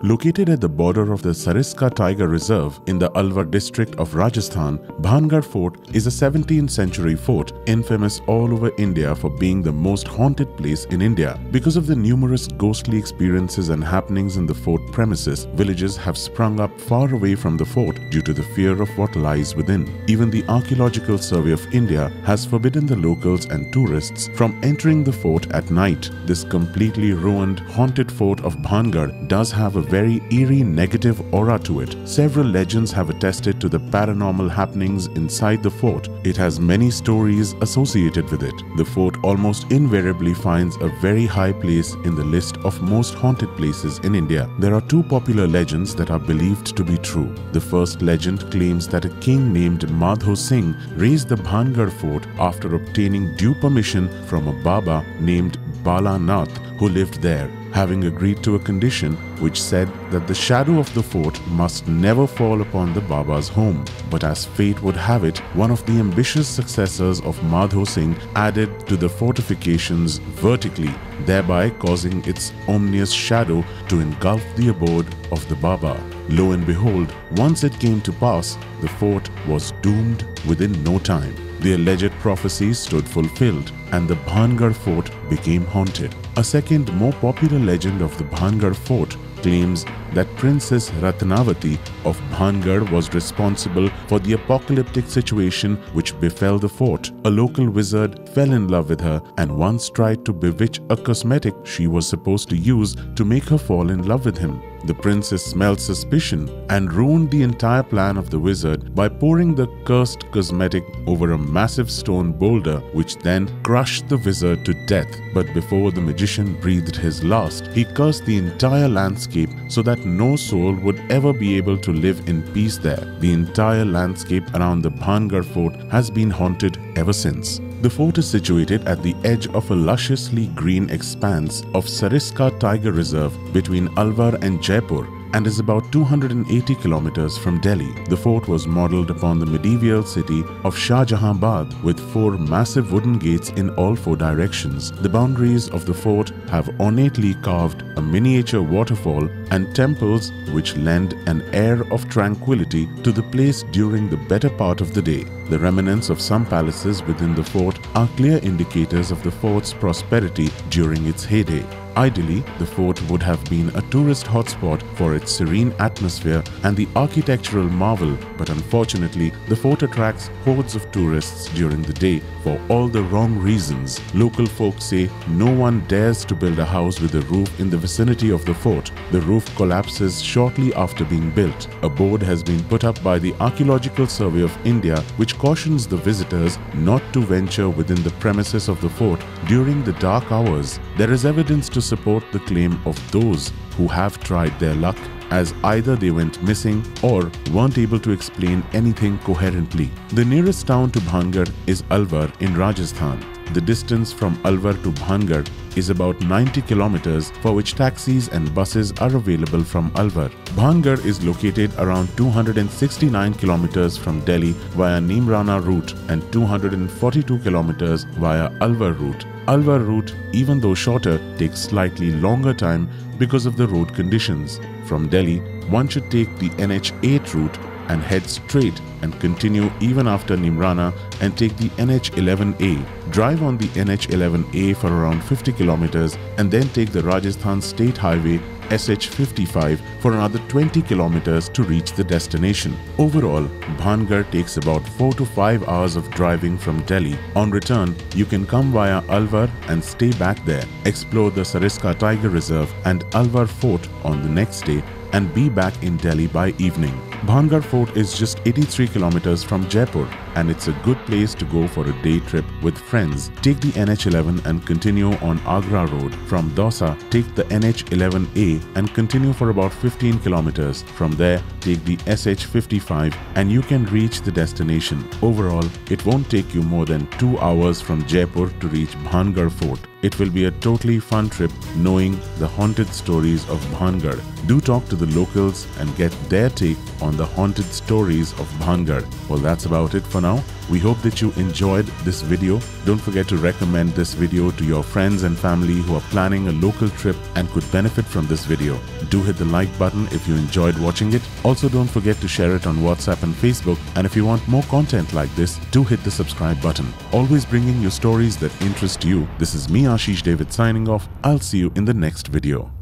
Located at the border of the Sariska Tiger Reserve in the Alwar district of Rajasthan, Bhangarh Fort is a 17th century fort infamous all over India for being the most haunted place in India. Because of the numerous ghostly experiences and happenings in the fort premises, villages have sprung up far away from the fort due to the fear of what lies within. Even the Archaeological Survey of India has forbidden the locals and tourists from entering the fort at night. This completely ruined, haunted fort of Bhangarh does have a very eerie negative aura to it. Several legends have attested to the paranormal happenings inside the fort. It has many stories associated with it. The fort almost invariably finds a very high place in the list of most haunted places in India. There are two popular legends that are believed to be true. The first legend claims that a king named Madho Singh raised the Bhangarh fort after obtaining due permission from a Baba named Bala Nath who lived there, having agreed to a condition which said that the shadow of the fort must never fall upon the Baba's home. But as fate would have it, one of the ambitious successors of Madho Singh added to the fortifications vertically, thereby causing its ominous shadow to engulf the abode of the Baba. Lo and behold, once it came to pass, the fort was doomed within no time. The alleged prophecy stood fulfilled and the Bhangarh fort became haunted. A second, more popular legend of the Bhangarh fort claims that Princess Ratnavati of Bhangarh was responsible for the apocalyptic situation which befell the fort. A local wizard fell in love with her and once tried to bewitch a cosmetic she was supposed to use to make her fall in love with him. The princess smelled suspicion and ruined the entire plan of the wizard by pouring the cursed cosmetic over a massive stone boulder, which then crushed the wizard to death. But before the magician breathed his last, he cursed the entire landscape so that no soul would ever be able to live in peace there. The entire landscape around the Bhangarh fort has been haunted ever since. The fort is situated at the edge of a lusciously green expanse of Sariska Tiger Reserve between Alwar and Jaipur and is about 280 kilometers from Delhi. The fort was modelled upon the medieval city of Shahjahanabad with 4 massive wooden gates in all 4 directions. The boundaries of the fort have ornately carved a miniature waterfall and temples which lend an air of tranquility to the place during the better part of the day. The remnants of some palaces within the fort are clear indicators of the fort's prosperity during its heyday. Ideally, the fort would have been a tourist hotspot for its serene atmosphere and the architectural marvel, but unfortunately, the fort attracts hordes of tourists during the day for all the wrong reasons. Local folk say no one dares to build a house with a roof in the vicinity of the fort. The roof collapses shortly after being built. A board has been put up by the Archaeological Survey of India which cautions the visitors not to venture within the premises of the fort during the dark hours. There is evidence to support the claim of those who have tried their luck, as either they went missing or weren't able to explain anything coherently. The nearest town to Bhangarh is Alwar in Rajasthan. The distance from Alwar to Bhangarh is about 90 kilometers, for which taxis and buses are available from Alwar. Bhangarh is located around 269 kilometers from Delhi via Nimrana route and 242 kilometers via Alwar route. Alwar route, even though shorter, takes slightly longer time because of the road conditions. From Delhi, one should take the NH8 route and head straight and continue even after Nimrana and take the NH11A. Drive on the NH11A for around 50 kilometers and then take the Rajasthan State Highway SH55 for another 20 kilometers to reach the destination. Overall, Bhangarh takes about 4 to 5 hours of driving from Delhi. On return, you can come via Alwar and stay back there. Explore the Sariska Tiger Reserve and Alwar Fort on the next day and be back in Delhi by evening. Bhangarh Fort is just 83 kilometers from Jaipur and it's a good place to go for a day trip with friends. Take the NH11 and continue on Agra Road. From Dausa, take the NH11A and continue for about 15 kilometers. From there, take the SH55 and you can reach the destination. Overall, it won't take you more than 2 hours from Jaipur to reach Bhangarh Fort. It will be a totally fun trip knowing the haunted stories of Bhangarh. Do talk to the locals and get their take on the haunted stories of Bhangarh. Well, that's about it for now. We hope that you enjoyed this video. Don't forget to recommend this video to your friends and family who are planning a local trip and could benefit from this video. Do hit the like button if you enjoyed watching it. Also, don't forget to share it on WhatsApp and Facebook. And if you want more content like this, do hit the subscribe button. Always bringing you stories that interest you. This is me, Ashish David, signing off. I'll see you in the next video.